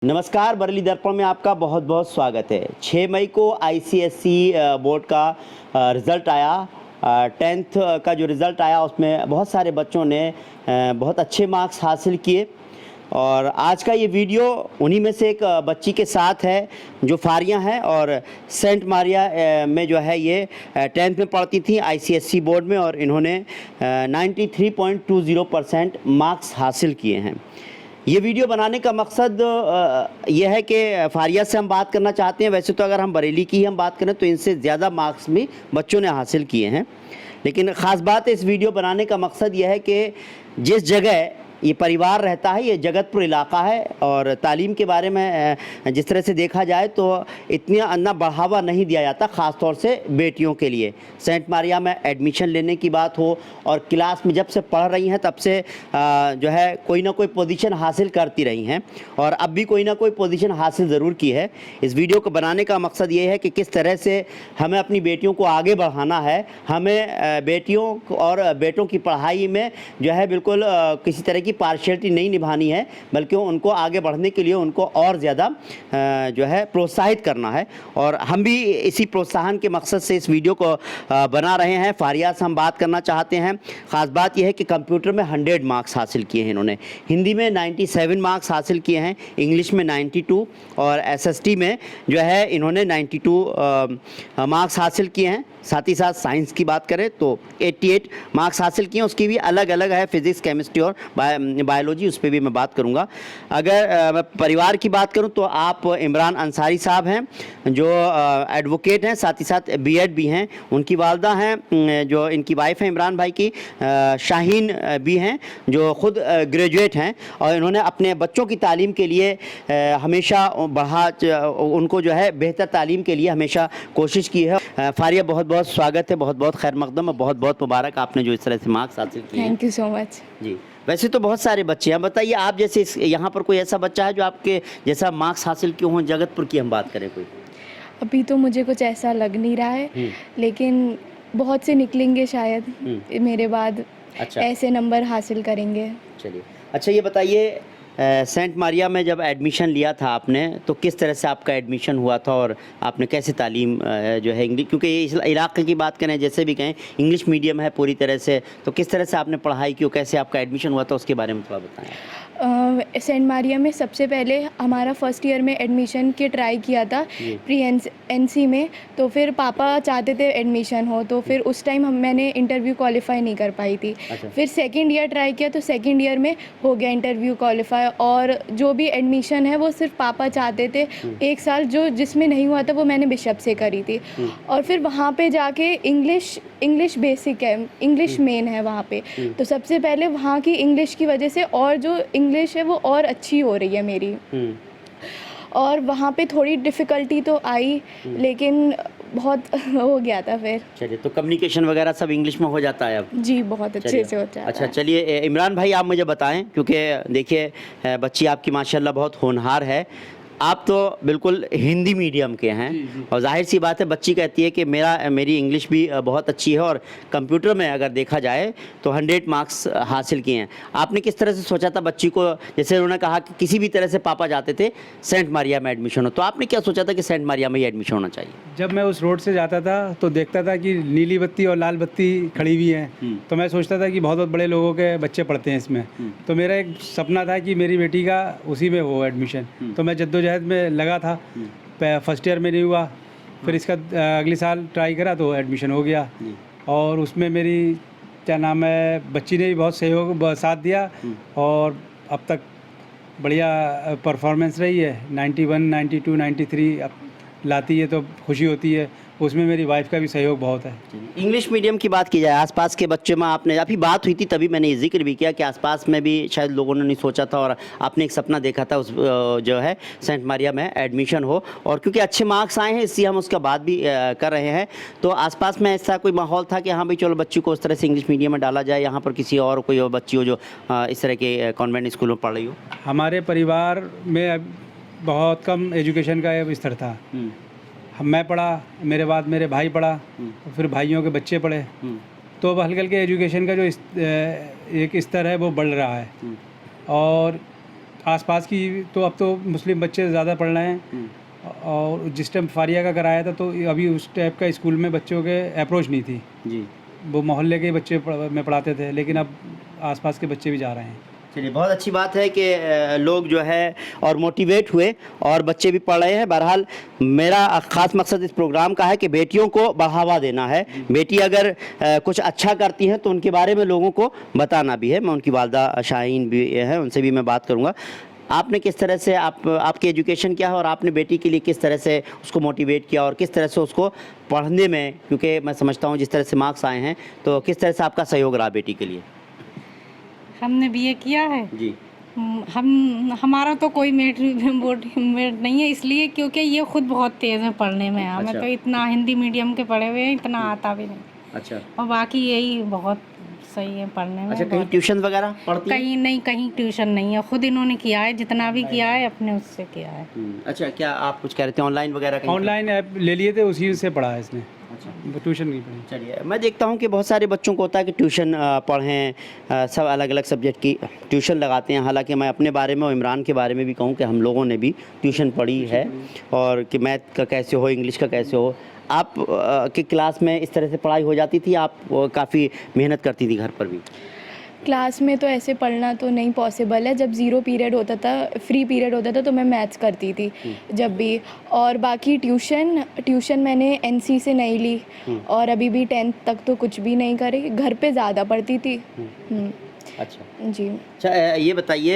नमस्कार, बरेली दर्पण में आपका बहुत बहुत स्वागत है। 6 मई को आईसीएसई बोर्ड का रिज़ल्ट आया। 10th का जो रिज़ल्ट आया उसमें बहुत सारे बच्चों ने बहुत अच्छे मार्क्स हासिल किए और आज का ये वीडियो उन्हीं में से एक बच्ची के साथ है जो फारिया हैं और सेंट मारिया में जो है ये 10th में पढ़ती थी आईसीएसई बोर्ड में और इन्होंने 93.20% मार्क्स हासिल किए हैं। ये वीडियो बनाने का मकसद ये है कि फारिया से हम बात करना चाहते हैं। वैसे तो अगर हम बरेली की ही हम बात करें तो इनसे ज़्यादा मार्क्स भी बच्चों ने हासिल किए हैं, लेकिन ख़ास बात इस वीडियो बनाने का मकसद ये है कि जिस जगह ये परिवार रहता है ये जगतपुर इलाका है और तालीम के बारे में जिस तरह से देखा जाए तो इतना बढ़ावा नहीं दिया जाता, ख़ास तौर से बेटियों के लिए। सेंट मारिया में एडमिशन लेने की बात हो और क्लास में जब से पढ़ रही हैं तब से जो है कोई ना कोई पोजीशन हासिल करती रही हैं और अब भी कोई ना कोई पोजीशन हासिल ज़रूर की है। इस वीडियो को बनाने का मकसद ये है कि किस तरह से हमें अपनी बेटियों को आगे बढ़ाना है। हमें बेटियों और बेटों की पढ़ाई में जो है बिल्कुल किसी तरह की पार्शियलिटी नहीं निभानी है, बल्कि उनको आगे बढ़ने के लिए उनको और ज़्यादा जो है प्रोत्साहित करना है और हम भी इसी प्रोत्साहन के मकसद से इस वीडियो को बना रहे हैं। फारिया से हम बात करना चाहते हैं। ख़ास बात यह है कि कंप्यूटर में 100 मार्क्स हासिल किए हैं इन्होंने, हिंदी में 97 मार्क्स हासिल किए हैं, इंग्लिश में 92 और एसएसटी में जो है इन्होंने 92 मार्क्स हासिल किए हैं। साथ ही साथ साइंस की बात करें तो 88 मार्क्स हासिल किए हैं, उसकी भी अलग अलग है, फिज़िक्स, केमिस्ट्री और बायोलॉजी, उस पर भी मैं बात करूंगा। अगर मैं परिवार की बात करूं तो आप इमरान अंसारी साहब हैं जो एडवोकेट हैं, साथ ही साथ बीएड भी हैं। उनकी वालदा हैं जो इनकी वाइफ हैं इमरान भाई की, शाहीन भी हैं जो ख़ुद ग्रेजुएट हैं और इन्होंने अपने बच्चों की तालीम के लिए हमेशा उनको जो है बेहतर तालीम के लिए हमेशा कोशिश की है। फारिया, बहुत बहुत स्वागत है, बहुत बहुत खैर मकदम और बहुत बहुत मुबारक आपने जो इस तरह से मार्क्स हासिल किए। थैंक यू सो मच जी। वैसे तो बहुत सारे बच्चे हैं, बताइए आप जैसे यहाँ पर कोई ऐसा बच्चा है जो आपके जैसा मार्क्स हासिल किए हों? जगतपुर की हम बात करें कोई? अभी तो मुझे कुछ ऐसा लग नहीं रहा है, लेकिन बहुत से निकलेंगे शायद मेरे बाद। अच्छा, ऐसे नंबर हासिल करेंगे। चलिए। अच्छा, ये बताइए सेंट मारिया में जब एडमिशन लिया था आपने तो किस तरह से आपका एडमिशन हुआ था और आपने कैसे तालीम जो है इंग्लिश, क्योंकि इस इलाके की बात करें जैसे भी कहें इंग्लिश मीडियम है पूरी तरह से, तो किस तरह से आपने पढ़ाई की, कैसे आपका एडमिशन हुआ था उसके बारे में थोड़ा बताएं। सेंट मारिया में सबसे पहले हमारा फर्स्ट ईयर में एडमिशन के ट्राई किया था प्री एनसी में, तो फिर पापा चाहते थे एडमिशन हो, तो फिर उस टाइम मैंने इंटरव्यू क्वालिफाई नहीं कर पाई थी। अच्छा। फिर सेकंड ईयर ट्राई किया तो सेकंड ईयर में हो गया इंटरव्यू क्वालिफाई, और जो भी एडमिशन है वो सिर्फ पापा चाहते थे। एक साल जो जिसमें नहीं हुआ था वो मैंने बिशप से करी थी और फिर वहाँ पे जाके इंग्लिश बेसिक है, इंग्लिश मेन है वहाँ पे, तो सबसे पहले वहाँ की इंग्लिश की वजह से और जो इंग्लिश है वो और अच्छी हो रही है मेरी। और वहाँ पे थोड़ी डिफ़िकल्टी तो आई, लेकिन बहुत हो गया था फिर। चलिए, तो कम्युनिकेशन वगैरह सब इंग्लिश में हो जाता है अब? जी, बहुत अच्छे से हो जाता है। अच्छा, चलिए इमरान भाई आप मुझे बताएं, क्योंकि देखिए बच्ची आपकी माशाल्लाह बहुत होनहार है। आप तो बिल्कुल हिंदी मीडियम के हैं और जाहिर सी बात है बच्ची कहती है कि मेरी इंग्लिश भी बहुत अच्छी है और कंप्यूटर में अगर देखा जाए तो 100 मार्क्स हासिल किए हैं। आपने किस तरह से सोचा था बच्ची को, जैसे उन्होंने कहा कि किसी भी तरह से पापा चाहते थे सेंट मारिया में एडमिशन हो, तो आपने क्या सोचा था कि सेंट मारिया में ही एडमिशन होना चाहिए? जब मैं उस रोड से जाता था तो देखता था कि नीली बत्ती और लाल बत्ती खड़ी हुई है, तो मैं सोचता था कि बहुत बहुत बड़े लोगों के बच्चे पढ़ते हैं इसमें, तो मेरा एक सपना था कि मेरी बेटी का उसी में हो एडमिशन। तो मैं जद्दोजहद में लगा था। फर्स्ट ईयर में नहीं हुआ, फिर इसका अगले साल ट्राई करा तो एडमिशन हो गया और उसमें मेरी क्या नाम है बच्ची ने भी बहुत सहयोग साथ दिया और अब तक बढ़िया परफॉर्मेंस रही है। 91, 92, 93 अब लाती है तो खुशी होती है। उसमें मेरी वाइफ का भी सहयोग बहुत है। इंग्लिश मीडियम की बात की जाए, आसपास के बच्चे में आपने अभी बात हुई थी तभी मैंने ये जिक्र भी किया कि आसपास में भी शायद लोगों ने नहीं सोचा था और आपने एक सपना देखा था उस जो है सेंट मारिया में एडमिशन हो, और क्योंकि अच्छे मार्क्स आए हैं इसलिए हम उसका बात भी कर रहे हैं। तो आसपास में ऐसा कोई माहौल था कि हाँ भाई चलो बच्ची को उस तरह से इंग्लिश मीडियम में डाला जाए, यहाँ पर किसी और कोई और बच्ची हो जो इस तरह के कॉन्वेंट स्कूल में पढ़ रही हो? हमारे परिवार में बहुत कम एजुकेशन का स्तर था। मैं पढ़ा, मेरे बाद मेरे भाई पढ़ा, फिर भाइयों के बच्चे पढ़े, तो अब हल्के हल्के एजुकेशन का जो एक स्तर है वो बढ़ रहा है। और आसपास की तो अब तो मुस्लिम बच्चे ज़्यादा पढ़ रहे हैं, और जिस टाइम फारिया का कराया था तो अभी उस टाइप का स्कूल में बच्चों के अप्रोच नहीं थी, जी। वो मोहल्ले के ही बच्चे में पढ़ाते थे, लेकिन अब आसपास के बच्चे भी जा रहे हैं। चलिए, बहुत अच्छी बात है कि लोग जो है और मोटिवेट हुए और बच्चे भी पढ़ रहे हैं। बहरहाल मेरा ख़ास मकसद इस प्रोग्राम का है कि बेटियों को बढ़ावा देना है। बेटी अगर कुछ अच्छा करती हैं तो उनके बारे में लोगों को बताना भी है। मैं उनकी वालदा शाहीन भी है, उनसे भी मैं बात करूँगा। आपने किस तरह से आपकी एजुकेशन क्या है और आपने बेटी के लिए किस तरह से उसको मोटिवेट किया और किस तरह से उसको पढ़ने में, क्योंकि मैं समझता हूँ जिस तरह से मार्क्स आए हैं, तो किस तरह से आपका सहयोग रहा बेटी के लिए? हमने बीए किया है। जी। हमारा तो कोई मेट नहीं है, इसलिए क्योंकि ये खुद बहुत तेज़ है पढ़ने में। हमें अच्छा। तो इतना हिंदी मीडियम के पढ़े हुए हैं, इतना आता भी नहीं। अच्छा। और बाकी यही बहुत सही है पढ़ने में। अच्छा, कहीं बहुत- ट्यूशन वगैरह पढ़ती हैं? कहीं नहीं, कहीं ट्यूशन नहीं है, खुद इन्होंने किया है, जितना भी किया है अपने उससे किया है। अच्छा, क्या आप कुछ कह रहे थे ऑनलाइन वगैरह कहीं? ऑनलाइन ऐप ले लिए थे, उसी से पढ़ा है इसने, अच्छा। ट्यूशन नहीं पढ़ी। चलिए, मैं देखता हूँ कि बहुत सारे बच्चों को होता है कि ट्यूशन पढ़ें, सब अलग अलग सब्जेक्ट की ट्यूशन लगाते हैं। हालांकि मैं अपने बारे में और इमरान के बारे में भी कहूँ कि हम लोगों ने भी ट्यूशन पढ़ी है, और कि मैथ का कैसे हो, इंग्लिश का कैसे हो। आप की क्लास में इस तरह से पढ़ाई हो जाती थी? आप काफ़ी मेहनत करती थी घर पर भी? क्लास में तो ऐसे पढ़ना तो नहीं पॉसिबल है। जब ज़ीरो पीरियड होता था, फ्री पीरियड होता था, तो मैं मैथ्स करती थी जब भी। और बाकी ट्यूशन मैंने एनसी से नहीं ली, और अभी भी 10th तक तो कुछ भी नहीं करी, घर पे ज़्यादा पढ़ती थी। अच्छा। जी। अच्छा, ये बताइए,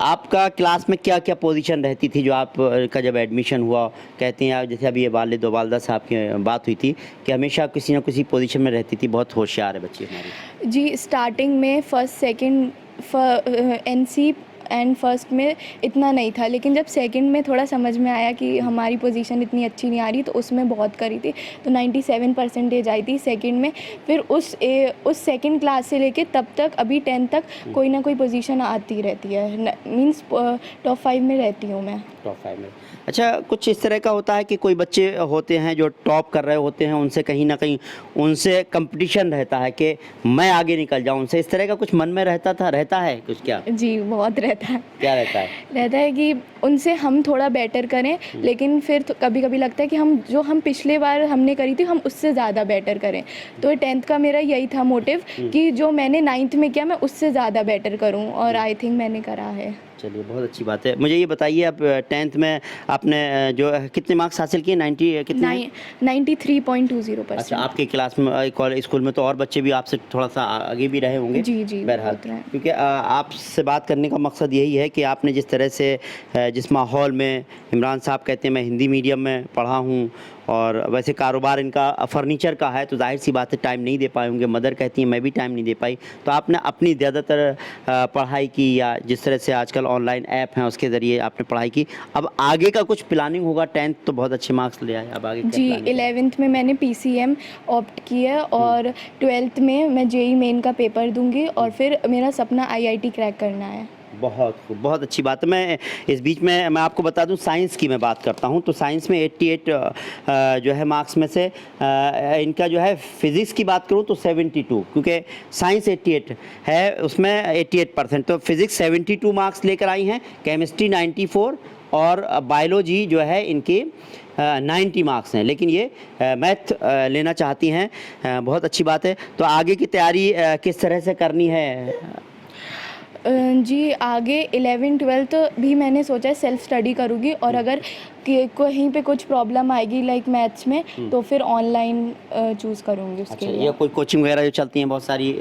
आपका क्लास में क्या क्या पोजीशन रहती थी जो आप का जब एडमिशन हुआ? कहते हैं जैसे अभी ये वालिदा साहब की बात हुई थी कि हमेशा किसी न किसी पोजीशन में रहती थी, बहुत होशियार है बच्चे हमारे। जी, स्टार्टिंग में first second NC and first में इतना नहीं था, लेकिन जब सेकंड में थोड़ा समझ में आया कि हमारी पोजीशन इतनी अच्छी नहीं आ रही, तो उसमें बहुत करी थी, तो 97% आई थी सेकंड में। फिर उस सेकंड क्लास से लेके तब तक अभी 10th तक कोई ना कोई पोजीशन आती रहती है, मींस टॉप 5 में रहती हूँ मैं। टॉप 5 में। अच्छा, कुछ इस तरह का होता है कि कोई बच्चे होते हैं जो टॉप कर रहे होते हैं, उनसे कहीं ना कहीं उनसे कंपटीशन रहता है कि मैं आगे निकल जाऊं उनसे, इस तरह का कुछ मन में रहता है कुछ क्या? जी, बहुत रहता है। क्या रहता है? रहता है कि उनसे हम थोड़ा बेटर करें, लेकिन फिर कभी कभी लगता है कि हम पिछले बार हमने करी थी, हम उससे ज़्यादा बेटर करें। तो 10th का मेरा यही था मोटिव कि जो मैंने 9th में किया, मैं उससे ज़्यादा बेटर करूं, और आई थिंक मैंने करा है। चलिए, बहुत अच्छी बात है। मुझे ये बताइए, आप 10th में आपने जो कितने मार्क्स हासिल किए? 90 कितने? 93.20%। अच्छा, आपके क्लास में कॉलेज स्कूल में तो और बच्चे भी आपसे थोड़ा सा आगे भी रहे होंगे? जी, जी, बहरहाल, बहुत रहे। क्योंकि आपसे बात करने का मकसद यही है कि आपने जिस तरह से जिस माहौल में, इमरान साहब कहते हैं मैं हिंदी मीडियम में पढ़ा हूँ, और वैसे कारोबार इनका फर्नीचर का है, तो जाहिर सी बात है टाइम नहीं दे पाए होंगे। मदर कहती हैं मैं भी टाइम नहीं दे पाई, तो आपने अपनी ज़्यादातर पढ़ाई की, या जिस तरह से आजकल ऑनलाइन ऐप हैं उसके ज़रिए आपने पढ़ाई की। अब आगे का कुछ प्लानिंग होगा? 10th तो बहुत अच्छे मार्क्स ले आए, अब आगे क्या जी, प्लानिंग है? 11th में मैंने PCM ऑप्ट किया है, और 12th में मैं जेई मेन का पेपर दूंगी, और फिर मेरा सपना IIT क्रैक करना है। बहुत खूब, बहुत अच्छी बात है। मैं इस बीच में मैं आपको बता दूं, साइंस की मैं बात करता हूं, तो साइंस में 88 जो है मार्क्स में से इनका जो है, फिज़िक्स की बात करूं तो 72, क्योंकि साइंस 88 है, उसमें 88%, तो फिज़िक्स 72 मार्क्स लेकर आई हैं, केमिस्ट्री 94, और बायोलॉजी जो है इनकी 90 मार्क्स हैं, लेकिन ये मैथ लेना चाहती हैं। बहुत अच्छी बात है। तो आगे की तैयारी किस तरह से करनी है? जी, आगे 11th-12th भी मैंने सोचा है सेल्फ स्टडी करूँगी, और अगर कहीं पे कुछ प्रॉब्लम आएगी लाइक मैथ्स में, तो फिर ऑनलाइन चूज़ करूँगी उसके अच्छा, लिए। या कोई कोचिंग वगैरह जो चलती हैं बहुत सारी,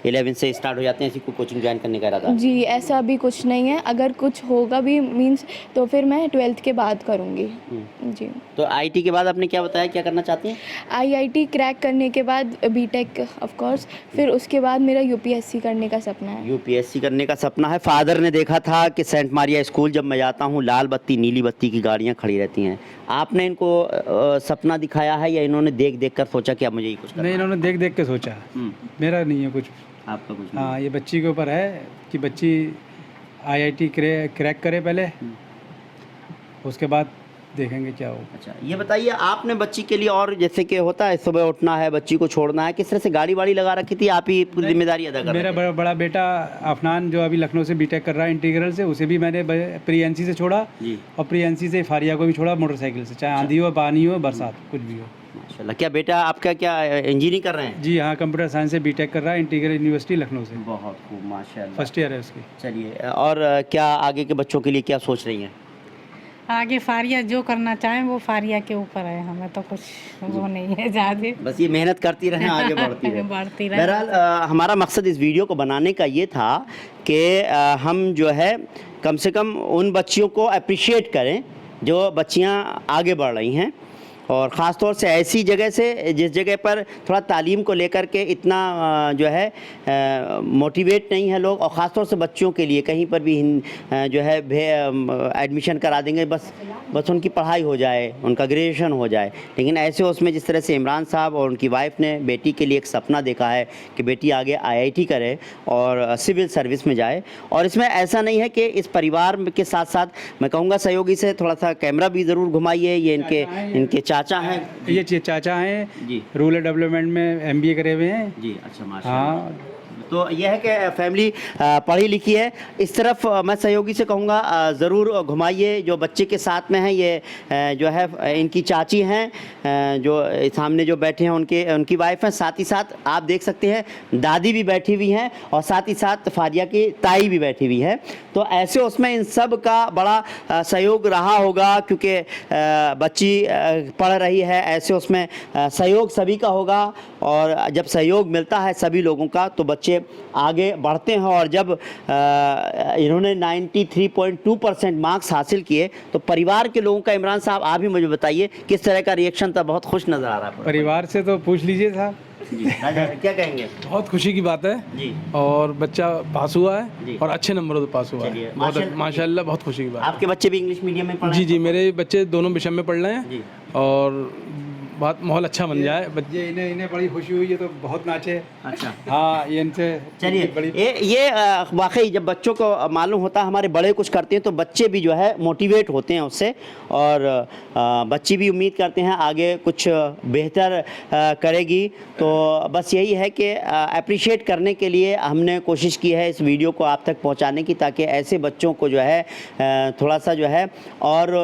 11 से स्टार्ट हो जाते हैं, ऐसी कोई कोचिंग ज्वाइन करने का इरादा? जी, ऐसा अभी कुछ नहीं है। अगर कुछ होगा भी मींस, तो फिर मैं 12th के बाद करूँगी। जी। तो आईटी के बाद आपने क्या बताया, क्या करना चाहती हैं? IIT क्रैक करने के बाद बीटेक ऑफ कोर्स, फिर उसके बाद मेरा UPSC करने का सपना है। यूपीएससी करने का सपना है। फादर ने देखा था कि सेंट मारिया स्कूल जब मैं जाता हूँ, लाल बत्ती नीली बत्ती की गाड़ियाँ खड़ी रहती हैं। आपने इनको सपना दिखाया है, या इन्होंने देख देख कर सोचा कि अब मुझे ये कुछ करना नहीं, है? इन्होंने देख देख के सोचा, मेरा नहीं है कुछ। आपका कुछ नहीं? हाँ, ये बच्ची के ऊपर है कि बच्ची IIT क्रैक करे पहले, उसके बाद देखेंगे क्या होगा। अच्छा, ये बताइए आपने बच्ची के लिए, और जैसे कि होता है सुबह उठना है, बच्ची को छोड़ना है, किस तरह से गाड़ी वाड़ी लगा रखी थी, आप ही पूरी जिम्मेदारी अदा कर मेरा रहे थे? बड़ा बेटा अफनान जो अभी लखनऊ से बीटेक कर रहा है इंटीग्रल से, उसे भी मैंने प्री एनसी से छोड़ा जी। और प्री एनसी से फारिया को भी छोड़ा मोटरसाइकिल से, चाहे आंधी हो पानी हो बरसात कुछ भी हो। माशाल्लाह। क्या बेटा आपका क्या इंजीनियरिंग कर रहे हैं? जी हाँ, कंप्यूटर साइंस से बीटेक कर रहा है इंटीग्रल यूनिवर्सिटी लखनऊ से, बहुत खूब, माशाल्लाह। फर्स्ट ईयर है उसकी। चलिए, और क्या आगे के बच्चों के लिए क्या सोच रही हैं? आगे फारिया जो करना चाहें वो फारिया के ऊपर है, हमें तो कुछ वो नहीं है ज़्यादा। बस ये मेहनत करती रहें, आगे बढ़ती रहें। बढ़ती रहे। बहरहाल हमारा मकसद इस वीडियो को बनाने का ये था कि हम जो है कम से कम उन बच्चियों को अप्रिशिएट करें जो बच्चियां आगे बढ़ रही हैं, और ख़ास तौर से ऐसी जगह से जिस जगह पर थोड़ा तालीम को लेकर के इतना जो है मोटिवेट नहीं है लोग, और ख़ास तौर से बच्चों के लिए कहीं पर भी जो है एडमिशन करा देंगे, बस उनकी पढ़ाई हो जाए, उनका ग्रेजुएशन हो जाए। लेकिन ऐसे उसमें जिस तरह से इमरान साहब और उनकी वाइफ ने बेटी के लिए एक सपना देखा है कि बेटी आगे आईआईटी करे और सिविल सर्विस में जाए, और इसमें ऐसा नहीं है कि इस परिवार के साथ साथ मैं कहूँगा सहयोगी से थोड़ा सा कैमरा भी ज़रूर घुमाइए। ये इनके चाचा हैं, ये चाचा हैं जी, रूरल डेवलपमेंट में MBA करे हुए हैं जी। अच्छा, माशाल्लाह। हाँ। तो यह है कि फैमिली पढ़ी लिखी है। इस तरफ मैं सहयोगी से कहूँगा ज़रूर घुमाइए। जो बच्चे के साथ में हैं ये जो है इनकी चाची हैं, जो सामने जो बैठे हैं उनकी वाइफ हैं। साथ ही साथ आप देख सकते हैं दादी भी बैठी हुई हैं, और साथ ही साथ फारिया की ताई भी बैठी हुई है। तो ऐसे उसमें इन सब का बड़ा सहयोग रहा होगा, क्योंकि बच्ची पढ़ रही है, ऐसे उसमें सहयोग सभी का होगा, और जब सहयोग मिलता है सभी लोगों का तो बच्चे आगे बढ़ते हैं। और जब इन्होंने 93.2% मार्क्स हासिल किए तो परिवार के लोगों का, इमरान साहब आप भी मुझे बताइए किस तरह का रिएक्शन था? बहुत खुश नज़र आ रहा है परिवार से तो पूछ लीजिए साहब। जी, राजा, क्या कहेंगे? बहुत खुशी की बात है जी, और बच्चा पास हुआ जी। है और अच्छे नंबरों से पास हुआ चलिए, है। बहुत माशाल्लाह, बहुत खुशी की बात आपके बच्चे भी इंग्लिश मीडियम में पढ़ है। रहे जी जी, मेरे बच्चे दोनों विषय में पढ़ रहे हैं जी। और बहुत माहौल अच्छा बन जाए। बच्चे ये इन्हें बड़ी खुशी हुई है तो बहुत नाचे। अच्छा, हाँ, ये इनसे चलिए, बड़ी ये वाकई जब बच्चों को मालूम होता है हमारे बड़े कुछ करते हैं तो बच्चे भी जो है मोटिवेट होते हैं उससे, और बच्चे भी उम्मीद करते हैं आगे कुछ बेहतर करेगी। तो बस यही है कि अप्रिशिएट करने के लिए हमने कोशिश की है इस वीडियो को आप तक पहुंचाने की, ताकि ऐसे बच्चों को जो है थोड़ा सा जो है और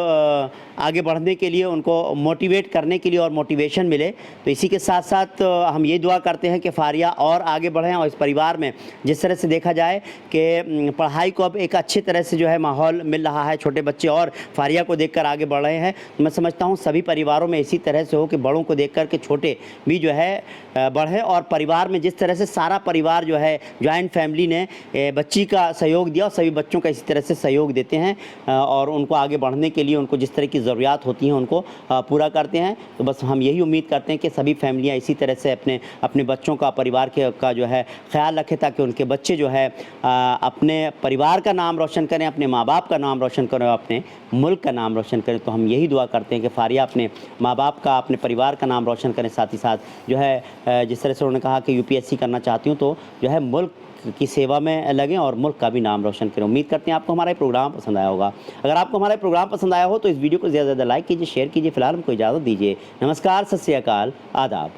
आगे बढ़ने के लिए, उनको मोटिवेट करने के लिए और मोटिवेशन मिले। तो इसी के साथ साथ हम ये दुआ करते हैं कि फारिया और आगे बढ़ें, और इस परिवार में जिस तरह से देखा जाए कि पढ़ाई को अब एक अच्छी तरह से जो है माहौल मिल रहा है, छोटे बच्चे और फारिया को देखकर आगे बढ़ रहे हैं। तो मैं समझता हूँ सभी परिवारों में इसी तरह से हो कि बड़ों को देखकर के छोटे भी जो है बढ़े, और परिवार में जिस तरह से सारा परिवार जो है जॉइंट फैमिली ने बच्ची का सहयोग दिया, और सभी बच्चों का इसी तरह से सहयोग देते हैं, और उनको आगे बढ़ने के लिए उनको जिस तरह की ज़रूरियात होती हैं उनको पूरा करते हैं। तो बस हम यही उम्मीद करते हैं कि सभी फैमिलियाँ इसी तरह से अपने बच्चों का, परिवार का जो है ख्याल रखें, ताकि उनके बच्चे जो है अपने परिवार का नाम रोशन करें, अपने माँ बाप का नाम रोशन करें, अपने मुल्क का नाम रोशन करें। तो हम यही दुआ करते हैं कि फारिया अपने माँ बाप का, अपने परिवार का नाम रोशन करें, साथ ही साथ जो है जिस तरह से उन्होंने कहा कि UPSC करना चाहती हूँ, तो जो है मुल्क की सेवा में लगें और मुल्क का भी नाम रोशन करें। उम्मीद करते हैं आपको हमारा ये प्रोग्राम पसंद आया होगा। अगर आपको हमारा प्रोग्राम पसंद आया हो तो इस वीडियो को ज़्यादा से ज़्यादा लाइक कीजिए, शेयर कीजिए। फिलहाल हमको इजाज़त दीजिए। नमस्कार, सत श्री अकाल, आदाब।